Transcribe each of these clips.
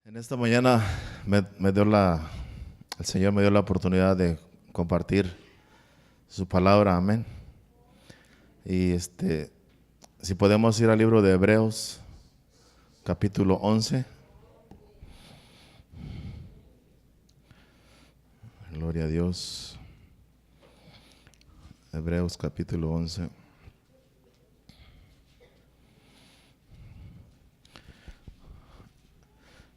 En esta mañana el Señor me dio la oportunidad de compartir su palabra, amén. Y si podemos ir al libro de Hebreos, capítulo 11. Gloria a Dios. Hebreos capítulo 11.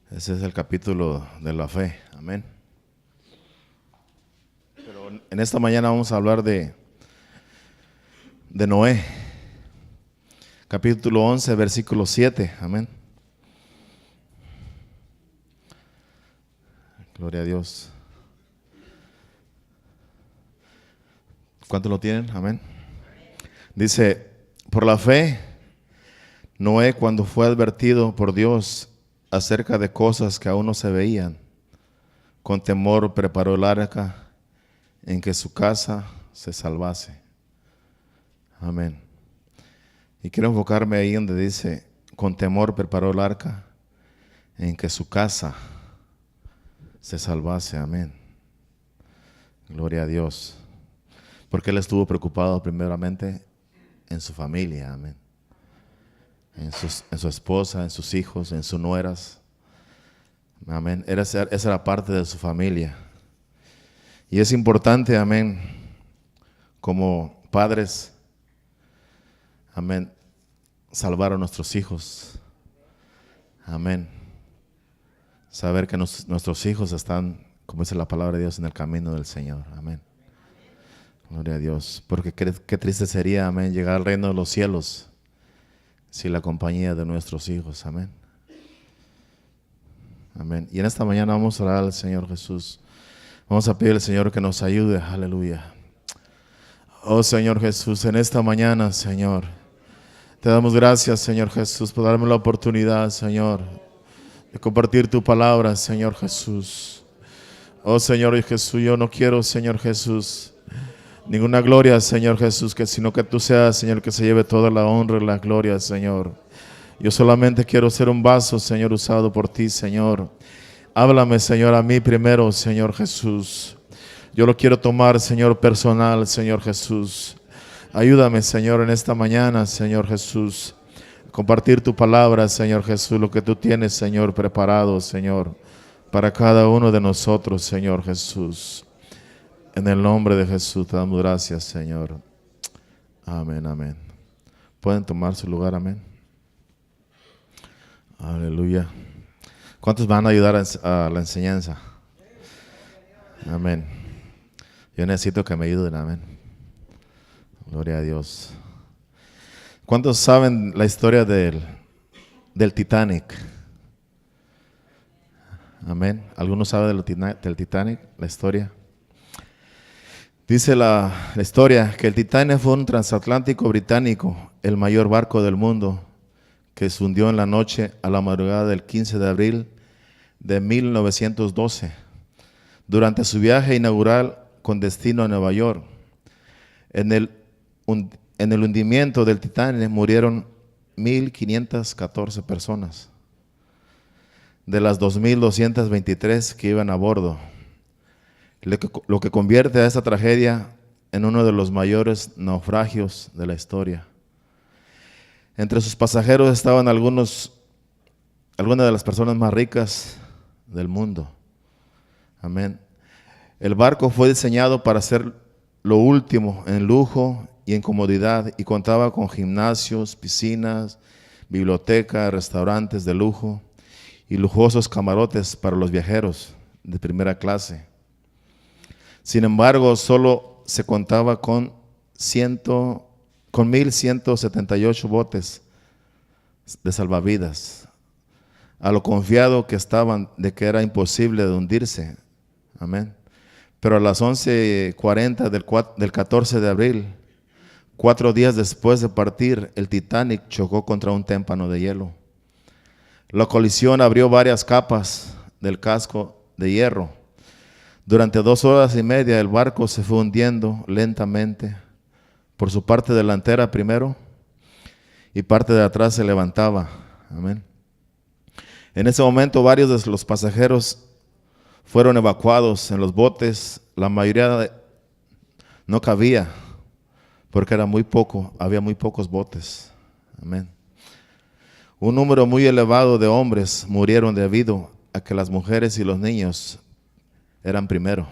Ese es el capítulo de la fe, amén. Pero en esta mañana vamos a hablar de Noé, capítulo 11, versículo 7, amén. Gloria a Dios. ¿Cuántos lo tienen? Amén. Dice, por la fe, Noé, cuando fue advertido por Dios acerca de cosas que aún no se veían, con temor preparó el arca en que su casa se salvase. Amén. Y quiero enfocarme ahí donde dice, con temor preparó el arca en que su casa se salvase. Amén. Gloria a Dios. Porque él estuvo preocupado primeramente en su familia. Amén. En su esposa, en sus hijos, en sus nueras. Amén. Esa era parte de su familia. Y es importante, amén, como padres, amén, salvar a nuestros hijos. Amén. Saber que nuestros hijos están, como dice la palabra de Dios, en el camino del Señor. Amén. Gloria a Dios. Porque qué triste sería, amén, llegar al reino de los cielos sin la compañía de nuestros hijos. Amén. Amén. Y en esta mañana vamos a orar al Señor Jesús. Vamos a pedir al Señor que nos ayude. Aleluya. Oh Señor Jesús, en esta mañana, Señor, te damos gracias, Señor Jesús, por darme la oportunidad, Señor, de compartir tu palabra, Señor Jesús. Oh Señor Jesús, yo no quiero, Señor Jesús, ninguna gloria, Señor Jesús, sino que tú seas, Señor, que se lleve toda la honra y la gloria, Señor. Yo solamente quiero ser un vaso, Señor, usado por ti, Señor. Háblame, Señor, a mí primero, Señor Jesús. Yo lo quiero tomar, Señor, personal, Señor Jesús. Ayúdame, Señor, en esta mañana, Señor Jesús, a compartir tu palabra, Señor Jesús, lo que tú tienes, Señor, preparado, Señor, para cada uno de nosotros, Señor Jesús. En el nombre de Jesús te damos gracias, Señor. Amén, amén. Pueden tomar su lugar, amén. Aleluya. ¿Cuántos van a ayudar a la enseñanza? Amén. Yo necesito que me ayuden, amén. Gloria a Dios. ¿Cuántos saben la historia del Titanic? Amén. ¿Algunos saben del Titanic, la historia? Dice la historia que el Titanic fue un transatlántico británico, el mayor barco del mundo, que se hundió en la noche a la madrugada del 15 de abril de 1912, durante su viaje inaugural con destino a Nueva York. En el hundimiento del Titanic murieron 1,514 personas, de las 2,223 que iban a bordo, lo que convierte a esta tragedia en uno de los mayores naufragios de la historia. Entre sus pasajeros estaban algunas de las personas más ricas del mundo. Amén. El barco fue diseñado para ser lo último en lujo y en comodidad y contaba con gimnasios, piscinas, bibliotecas, restaurantes de lujo y lujosos camarotes para los viajeros de primera clase. Sin embargo, solo se contaba con 1,178 botes de salvavidas, a lo confiado que estaban de que era imposible de hundirse. Amén. Pero a las 11:40 del 14 de abril, 4 días después de partir, el Titanic chocó contra un témpano de hielo. La colisión abrió varias capas del casco de hierro. Durante 2 horas y media el barco se fue hundiendo lentamente, por su parte delantera primero, y parte de atrás se levantaba. Amén. En ese momento varios de los pasajeros fueron evacuados en los botes. La mayoría no cabía porque era muy poco, había muy pocos botes. Amén. Un número muy elevado de hombres murieron debido a que las mujeres y los niños eran primero.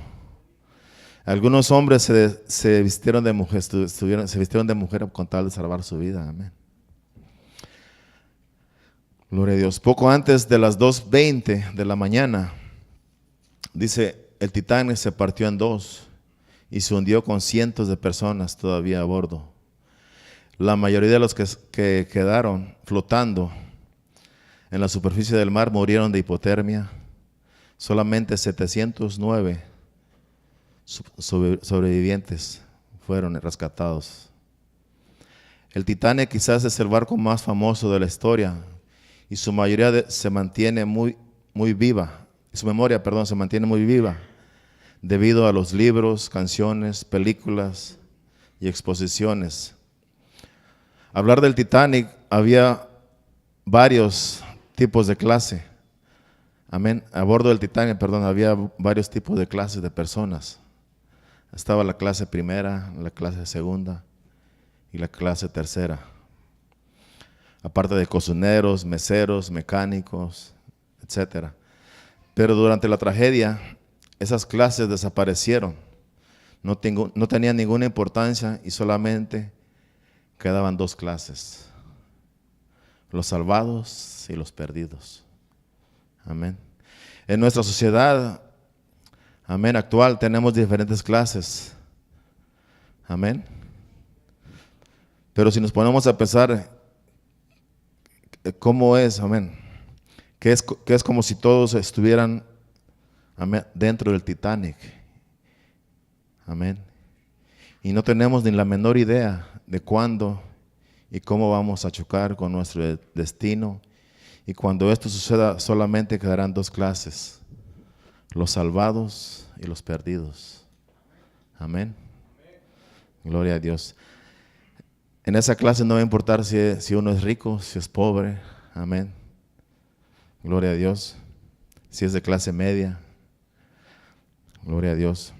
Algunos hombres se vistieron de mujer, se vistieron de mujer con tal de salvar su vida. Amén. Gloria a Dios. Poco antes de las 2:20 de la mañana, dice, el Titanic se partió en dos y se hundió con cientos de personas todavía a bordo. La mayoría de los que quedaron flotando en la superficie del mar murieron de hipotermia. Solamente 709 sobrevivientes fueron rescatados. El Titanic quizás es el barco más famoso de la historia y su mayoría se mantiene muy viva. Su memoria, se mantiene muy viva debido a los libros, canciones, películas y exposiciones. Hablar del Titanic, había varios tipos de clase. Amén. A bordo del Titanic, había varios tipos de clases de personas. Estaba la clase primera, la clase segunda y la clase tercera. Aparte de cocineros, meseros, mecánicos, etcétera. Pero durante la tragedia, esas clases desaparecieron. No tenían ninguna importancia y solamente quedaban dos clases: los salvados y los perdidos. Amén. En nuestra sociedad, amén, actual, tenemos diferentes clases. Amén. Pero si nos ponemos a pensar cómo es, amén, que es como si todos estuvieran, amén, dentro del Titanic. Amén. Y no tenemos ni la menor idea de cuándo y cómo vamos a chocar con nuestro destino. Y cuando esto suceda, solamente quedarán dos clases: los salvados y los perdidos. Amén. Gloria a Dios. En esa clase no va a importar si uno es rico, si es pobre. Amén. Gloria a Dios. Si es de clase media. Gloria a Dios.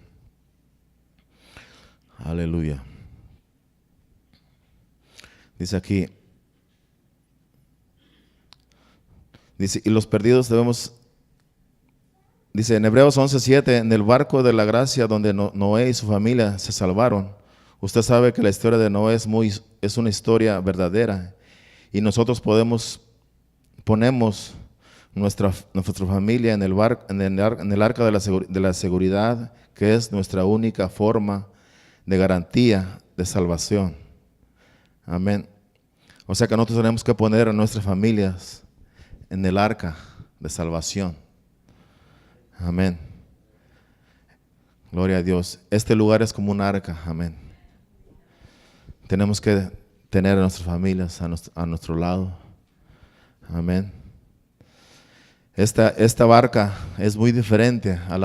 Aleluya. Dice aquí, dice, y los perdidos dice en Hebreos 11:7, en el barco de la gracia donde Noé y su familia se salvaron. Usted sabe que la historia de Noé es una historia verdadera y nosotros ponemos nuestra familia en el arca de la seguridad, que es nuestra única forma de garantía de salvación. Amén. O sea que nosotros tenemos que poner a nuestras familias en el arca de salvación. Amén. Gloria a Dios. Este lugar es como un arca. Amén. Tenemos que tener a nuestras familias a nuestro lado. Amén. Esta barca es muy diferente al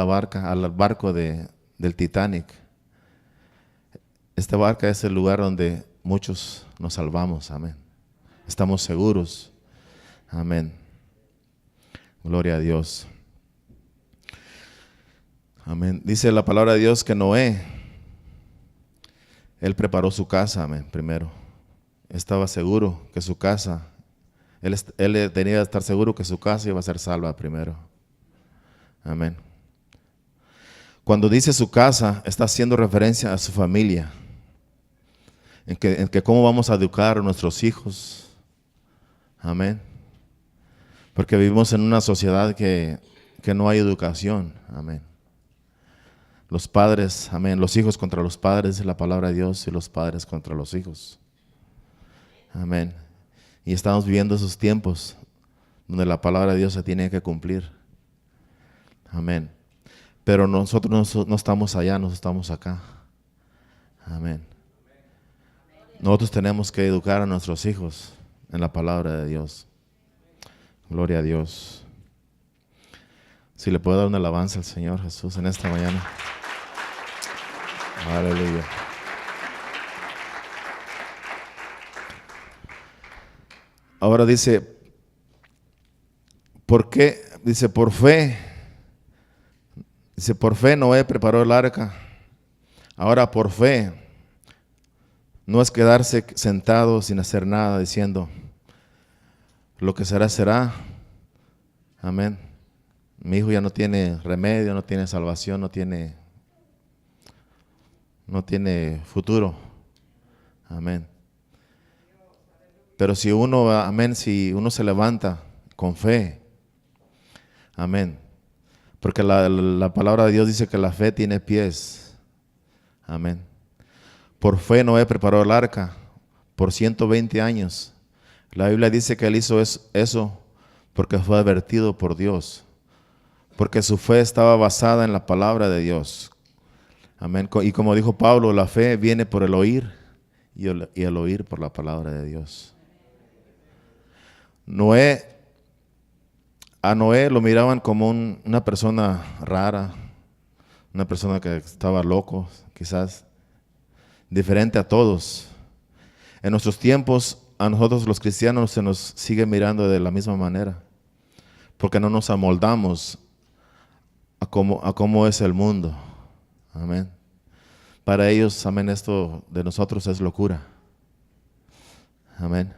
barco del Titanic. Esta barca es el lugar donde muchos nos salvamos. Amén. Estamos seguros. Amén. Gloria a Dios. Amén. Dice la palabra de Dios que Noé, él preparó su casa, amén, primero. Estaba seguro que su casa, él tenía que estar seguro que su casa iba a ser salva primero. Amén. Cuando dice su casa, está haciendo referencia a su familia. En que cómo vamos a educar a nuestros hijos. Amén. Porque vivimos en una sociedad que no hay educación. Amén. Los padres, amén, los hijos contra los padres, es la palabra de Dios, y los padres contra los hijos. Amén. Y estamos viviendo esos tiempos donde la palabra de Dios se tiene que cumplir. Amén. Pero nosotros no estamos allá, nosotros estamos acá. Amén. Nosotros tenemos que educar a nuestros hijos en la palabra de Dios. Gloria a Dios. Si le puedo dar una alabanza al Señor Jesús en esta mañana. Aleluya. Ahora dice, ¿Por qué? Dice, por fe. Dice, por fe Noé preparó el arca. Ahora por fe no es quedarse sentado sin hacer nada diciendo, lo que será, será. Amén. Mi hijo ya no tiene remedio, no tiene salvación, no tiene futuro. Amén. Pero si uno, amén, si uno se levanta con fe, amén. Porque la palabra de Dios dice que la fe tiene pies. Amén. Por fe Noé preparó el arca por 120 años. La Biblia dice que él hizo eso porque fue advertido por Dios. Porque su fe estaba basada en la palabra de Dios. Amén. Y como dijo Pablo, la fe viene por el oír y el oír por la palabra de Dios. A Noé lo miraban como una persona rara, una persona que estaba loco, quizás diferente a todos. En nuestros tiempos, a nosotros los cristianos se nos sigue mirando de la misma manera, porque no nos amoldamos a cómo es el mundo. Amén. Para ellos, amén, esto de nosotros es locura. Amén.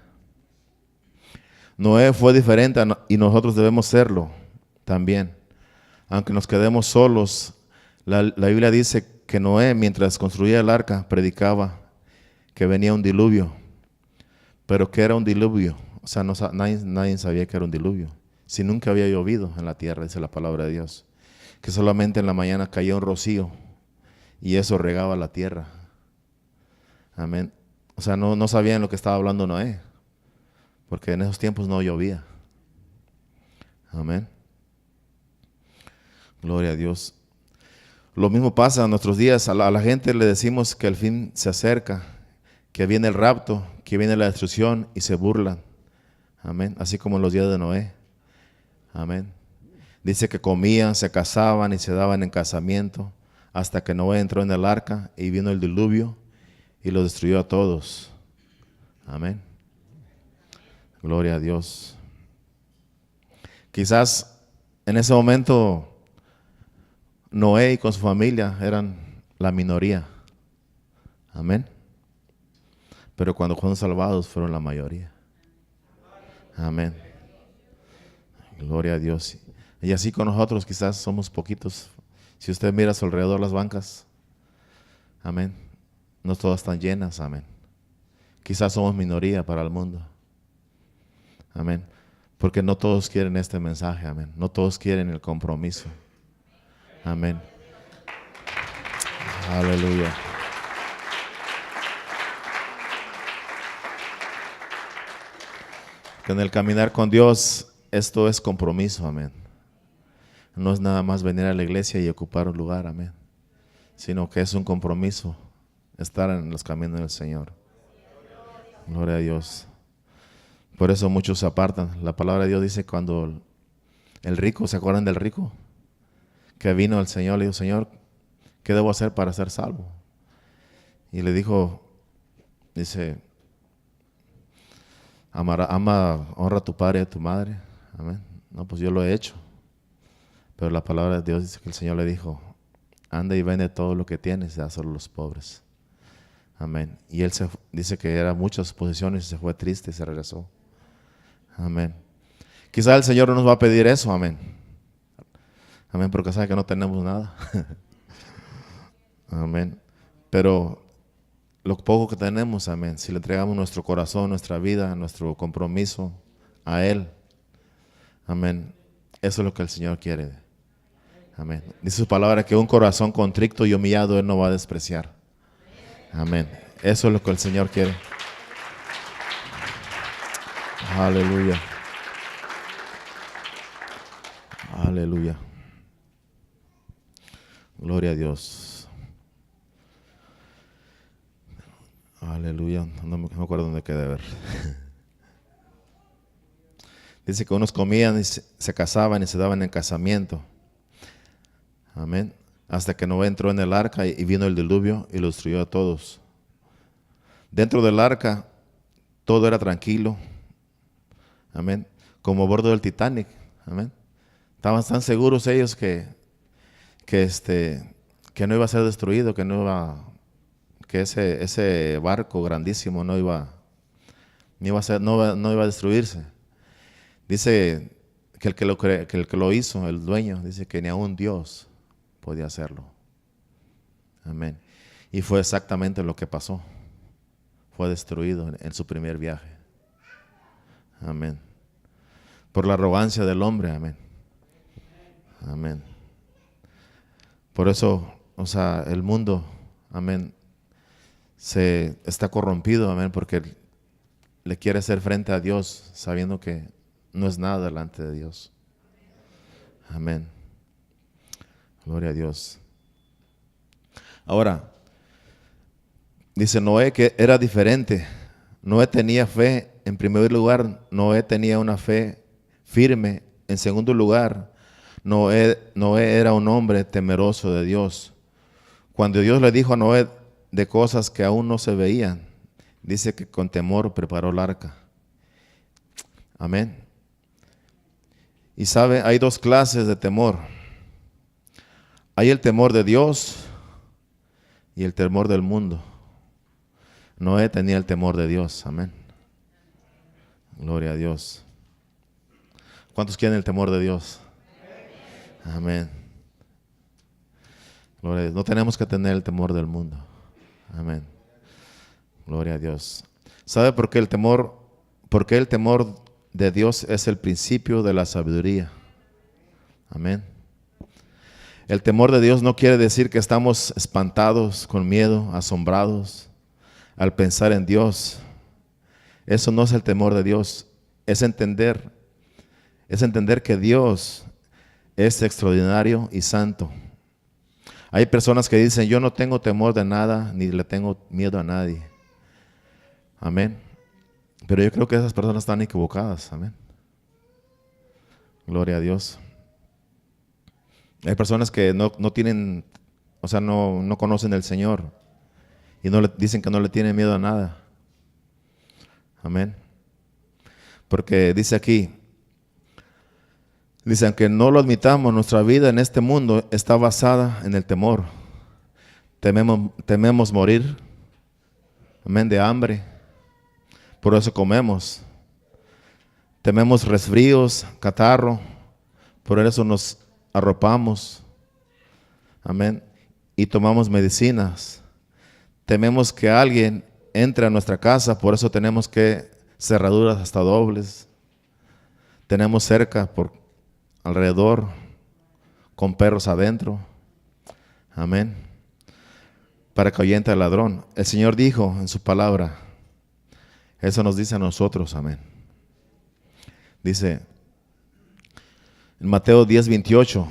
Noé fue diferente y nosotros debemos serlo también. Aunque nos quedemos solos, la Biblia dice que Noé, mientras construía el arca, predicaba que venía un diluvio. Pero ¿qué era un diluvio? O sea, nadie sabía que era un diluvio. Si nunca había llovido en la tierra, dice la palabra de Dios. Que solamente en la mañana caía un rocío y eso regaba la tierra. Amén. O sea, no sabían lo que estaba hablando Noé, porque en esos tiempos no llovía. Amén. Gloria a Dios. Lo mismo pasa en nuestros días. A la gente le decimos que el fin se acerca, que viene el rapto, que viene la destrucción y se burlan. Amén. Así como en los días de Noé. Amén. Dice que comían, se casaban y se daban en casamiento hasta que Noé entró en el arca y vino el diluvio y lo destruyó a todos. Amén. Gloria a Dios. Quizás en ese momento Noé y con su familia eran la minoría. Amén. Pero cuando fueron salvados fueron la mayoría. Amén. Gloria a Dios. Y así con nosotros quizás somos poquitos. Si usted mira a su alrededor las bancas, amén, no todas están llenas, amén. Quizás somos minoría para el mundo. Amén. Porque no todos quieren este mensaje, amén. No todos quieren el compromiso. Amén. Aleluya. Que en el caminar con Dios, esto es compromiso, amén. No es nada más venir a la iglesia y ocupar un lugar, amén. Sino que es un compromiso estar en los caminos del Señor. Gloria a Dios. Por eso muchos se apartan. La palabra de Dios dice cuando el rico, ¿se acuerdan del rico? Que vino al Señor, le dijo, Señor, ¿qué debo hacer para ser salvo? Y le dijo, dice, honra a tu padre y a tu madre. Amén. No, pues yo lo he hecho. Pero la palabra de Dios dice que el Señor le dijo, anda y vende todo lo que tienes y dáselo a los pobres. Amén. Y él dice que eran muchas posesiones y se fue triste y se regresó. Amén. Quizá el Señor no nos va a pedir eso, amén. Amén, porque sabe que no tenemos nada. Amén. Pero lo poco que tenemos, amén, si le entregamos nuestro corazón, nuestra vida, nuestro compromiso a Él, amén, eso es lo que el Señor quiere. Amén. Dice su palabra que un corazón contrito y humillado Él no va a despreciar. Amén. Eso es lo que el Señor quiere. Aleluya. Aleluya. Gloria a Dios. Aleluya. No me acuerdo dónde quedé, a ver. Dice que unos comían y se casaban y se daban en casamiento. Amén. Hasta que Noé entró en el arca y vino el diluvio y lo destruyó a todos. Dentro del arca todo era tranquilo. Amén. Como a bordo del Titanic. Amén. Estaban tan seguros ellos que no iba a ser destruido, que ese barco grandísimo no iba a destruirse. Dice que el que lo hizo, el dueño, dice que ni aun Dios podía hacerlo. Amén. Y fue exactamente lo que pasó. Fue destruido en su primer viaje. Amén. Por la arrogancia del hombre. Amén. Amén. Por eso, el mundo, amén, se está corrompido, amén, porque le quiere hacer frente a Dios sabiendo que no es nada delante de Dios. Amén. Gloria a Dios. Ahora, dice Noé que era diferente. Noé tenía fe. En primer lugar, Noé tenía una fe firme. En segundo lugar, Noé era un hombre temeroso de Dios. Cuando Dios le dijo a Noé de cosas que aún no se veían, dice que con temor preparó el arca. Amén. Y sabe, hay dos clases de temor. Hay el temor de Dios y el temor del mundo. Noé tenía el temor de Dios. Amén. Gloria a Dios. ¿Cuántos quieren el temor de Dios? Amén. Gloria a Dios. No tenemos que tener el temor del mundo. Amén. Gloria a Dios. ¿Sabe por qué el temor? Porque el temor de Dios es el principio de la sabiduría. Amén. El temor de Dios no quiere decir que estamos espantados, con miedo, asombrados al pensar en Dios. Eso no es el temor de Dios. Es entender que Dios es extraordinario y santo. Hay personas que dicen, yo no tengo temor de nada, ni le tengo miedo a nadie. Amén. Pero yo creo que esas personas están equivocadas. Amén. Gloria a Dios. Hay personas que no tienen, no conocen al Señor y dicen que no le tienen miedo a nada. Amén. Porque dice aquí, dice, aunque no lo admitamos, nuestra vida en este mundo está basada en el temor. Tememos morir, amén, de hambre. Por eso comemos. Tememos resfríos, catarro. Por eso nos arropamos. Amén. Y tomamos medicinas. Tememos que alguien entre a nuestra casa. Por eso tenemos que cerraduras hasta dobles. Tenemos cerca por alrededor con perros adentro. Amén. Para que ahuyente al ladrón. El Señor dijo en su palabra. Eso nos dice a nosotros. Amén. Dice en Mateo 10:28,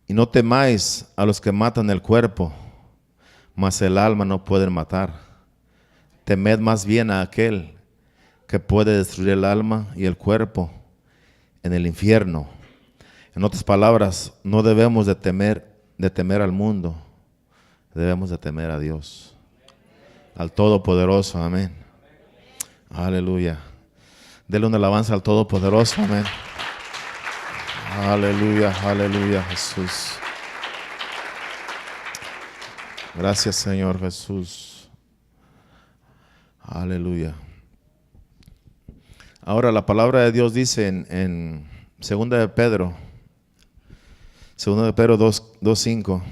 y no temáis a los que matan el cuerpo, mas el alma no pueden matar. Temed más bien a aquel que puede destruir el alma y el cuerpo en el infierno. En otras palabras, no debemos de temer al mundo, debemos de temer a Dios, al Todopoderoso. Amén. Aleluya. Dele una alabanza al Todopoderoso. Amén. Aleluya, aleluya, Jesús. Gracias, Señor Jesús. Aleluya. Ahora la palabra de Dios dice en 2 de Pedro 2:5.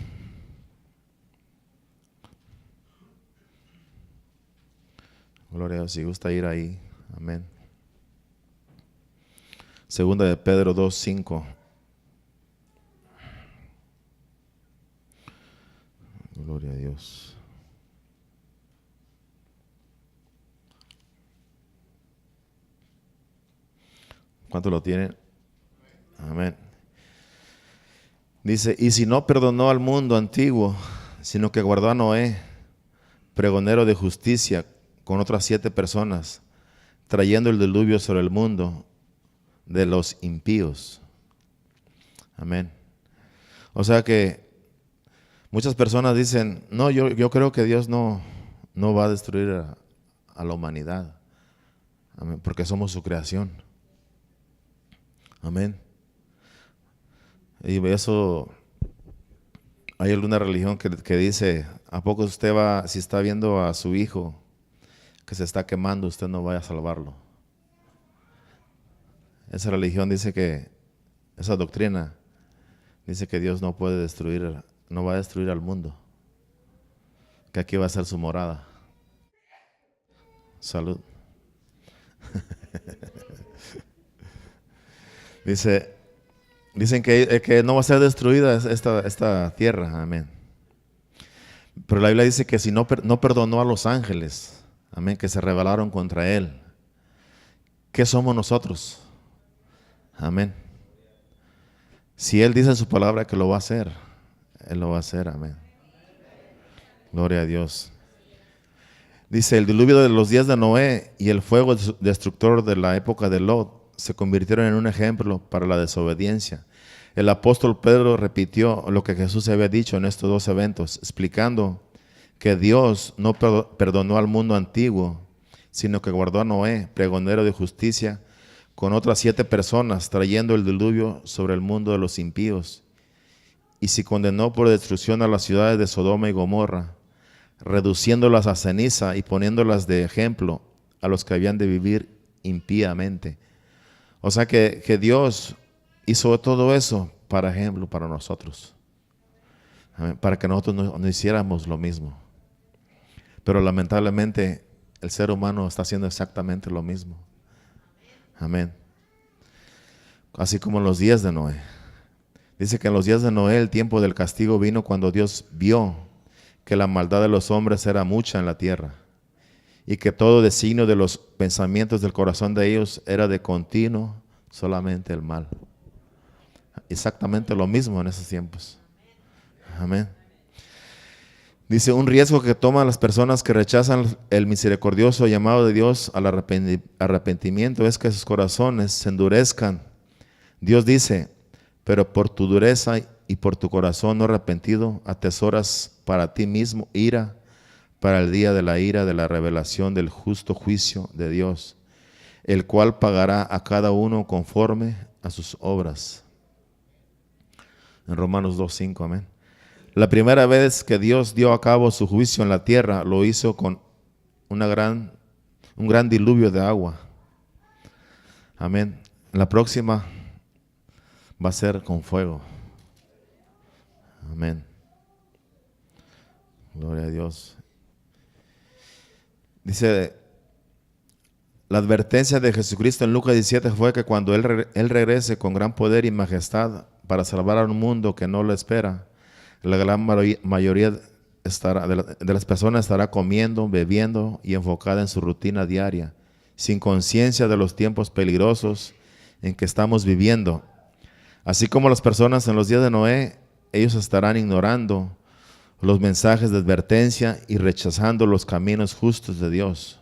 Gloria a Dios, si gusta ir ahí. Amén. 2 de Pedro 2:5. Gloria a Dios. ¿Cuántos lo tienen? Amén. Dice, y si no perdonó al mundo antiguo, sino que guardó a Noé, pregonero de justicia, con otras 7 personas, trayendo el diluvio sobre el mundo de los impíos. Amén. O sea que muchas personas dicen, no, yo creo que Dios no va a destruir a la humanidad. Amén. Porque somos su creación. Amén. Y eso, hay alguna religión que dice, ¿a poco usted va, si está viendo a su hijo que se está quemando, usted no vaya a salvarlo? Esa religión dice que, esa doctrina dice que Dios no puede destruir, no va a destruir al mundo, que aquí va a ser su morada. Salud. Dicen que no va a ser destruida esta tierra, amén. Pero la Biblia dice que si no perdonó a los ángeles, amén, que se rebelaron contra él, ¿qué somos nosotros? Amén. Si él dice en su palabra que lo va a hacer, él lo va a hacer, amén. Gloria a Dios. Dice, el diluvio de los días de Noé y el fuego destructor de la época de Lot se convirtieron en un ejemplo para la desobediencia. El apóstol Pedro repitió lo que Jesús había dicho en estos dos eventos, explicando que Dios no perdonó al mundo antiguo, sino que guardó a Noé, pregonero de justicia, con otras 7 personas, trayendo el diluvio sobre el mundo de los impíos. Y si condenó por destrucción a las ciudades de Sodoma y Gomorra, reduciéndolas a ceniza y poniéndolas de ejemplo a los que habían de vivir impíamente. O sea que Dios hizo todo eso para ejemplo para nosotros. Amén. Para que nosotros no hiciéramos lo mismo. Pero lamentablemente el ser humano está haciendo exactamente lo mismo. Amén. Así como en los días de Noé. Dice que en los días de Noé el tiempo del castigo vino cuando Dios vio que la maldad de los hombres era mucha en la tierra y que todo designio de los pensamientos del corazón de ellos era de continuo solamente el mal. Exactamente lo mismo en esos tiempos. Amén. Dice, un riesgo que toman las personas que rechazan el misericordioso llamado de Dios al arrepentimiento es que sus corazones se endurezcan. Dios dice, pero por tu dureza y por tu corazón no arrepentido, atesoras para ti mismo ira para el día de la ira de la revelación del justo juicio de Dios, el cual pagará a cada uno conforme a sus obras. En Romanos 2:5, amén. La primera vez que Dios dio a cabo su juicio en la tierra, lo hizo con un gran diluvio de agua. Amén. La próxima va a ser con fuego. Amén. Gloria a Dios. Dice, la advertencia de Jesucristo en Lucas 17 fue que cuando Él regrese con gran poder y majestad para salvar a un mundo que no lo espera, la gran mayoría de las personas estará comiendo, bebiendo y enfocada en su rutina diaria, sin conciencia de los tiempos peligrosos en que estamos viviendo. Así como las personas en los días de Noé, ellos estarán ignorando los mensajes de advertencia y rechazando los caminos justos de Dios.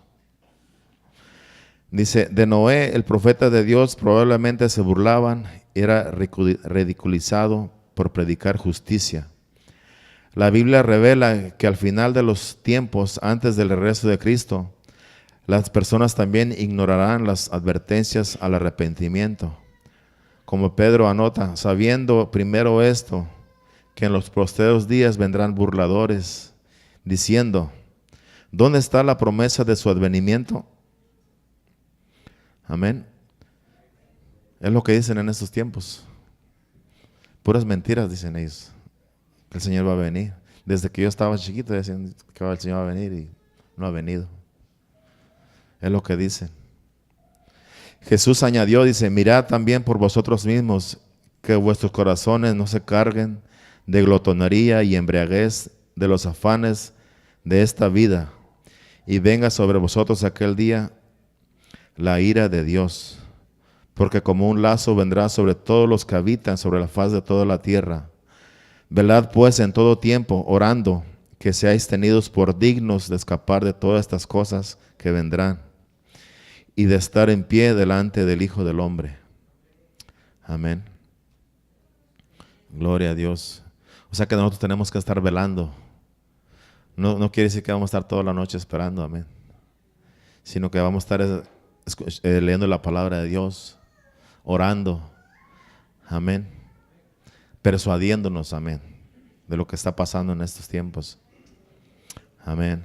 Dice, de Noé, el profeta de Dios, probablemente se burlaban, era ridiculizado por predicar justicia. La Biblia revela que al final de los tiempos, antes del regreso de Cristo, las personas también ignorarán las advertencias al arrepentimiento. Como Pedro anota, sabiendo primero esto, que en los postreros días vendrán burladores, diciendo, ¿dónde está la promesa de su advenimiento? Amén. Es lo que dicen en estos tiempos. Puras mentiras dicen ellos. El Señor va a venir. Desde que yo estaba chiquito decían que el Señor va a venir y no ha venido. Es lo que dicen. Jesús añadió, dice, mirad también por vosotros mismos que vuestros corazones no se carguen de glotonería y embriaguez de los afanes de esta vida, y venga sobre vosotros aquel día la ira de Dios, porque como un lazo vendrá sobre todos los que habitan sobre la faz de toda la tierra. Velad pues en todo tiempo, orando, que seáis tenidos por dignos de escapar de todas estas cosas que vendrán, y de estar en pie delante del Hijo del Hombre. Amén. Gloria a Dios. O sea que nosotros tenemos que estar velando. No quiere decir que vamos a estar toda la noche esperando, amén. Sino que vamos a estar leyendo la palabra de Dios, orando. Amén. persuadiéndonos, amén, de lo que está pasando en estos tiempos. Amén.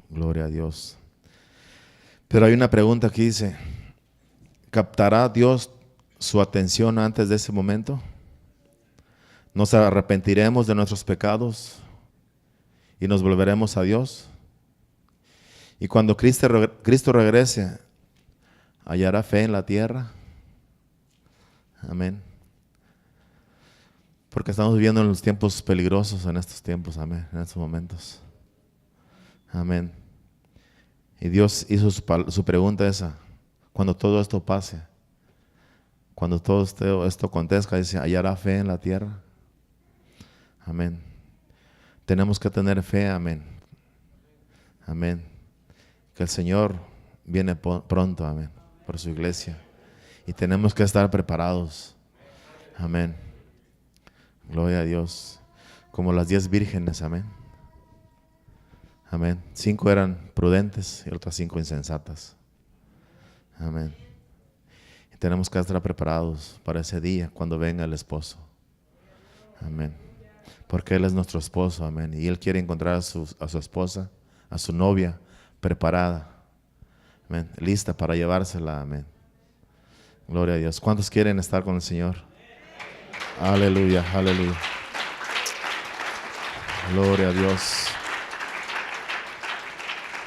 Gloria a Dios. Pero hay una pregunta que dice, ¿captará Dios su atención antes de ese momento? ¿Nos arrepentiremos de nuestros pecados y nos volveremos a Dios? Y cuando Cristo regrese, ¿hallará fe en la tierra? Amén. Porque estamos viviendo en los tiempos peligrosos en estos tiempos, amén, en estos momentos. Amén. Y Dios hizo su pregunta esa, cuando todo esto pase, cuando todo esto acontezca, dice, ¿hallará fe en la tierra? Amén. Tenemos que tener fe, amén. Amén. Que el Señor viene pronto, amén, por su iglesia. Y tenemos que estar preparados. Amén. Gloria a Dios. Como las 10 vírgenes, amén. Amén. 5 eran prudentes y otras 5 insensatas. Amén. Y tenemos que estar preparados para ese día cuando venga el esposo. Amén. Porque Él es nuestro esposo, amén. Y Él quiere encontrar a su esposa, a su novia, preparada, amén, lista para llevársela, amén. Gloria a Dios. ¿Cuántos quieren estar con el Señor? Aleluya, aleluya. Gloria a Dios.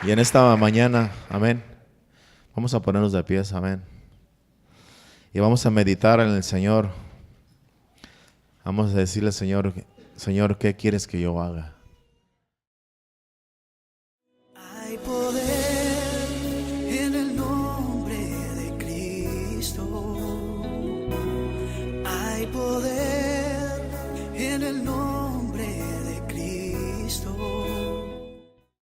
Y en esta mañana, amén, vamos a ponernos de pies, amén. Y vamos a meditar en el Señor. Vamos a decirle, Señor, Señor, ¿qué quieres que yo haga? Hay poder en el nombre de Cristo. Hay poder en el nombre de Cristo.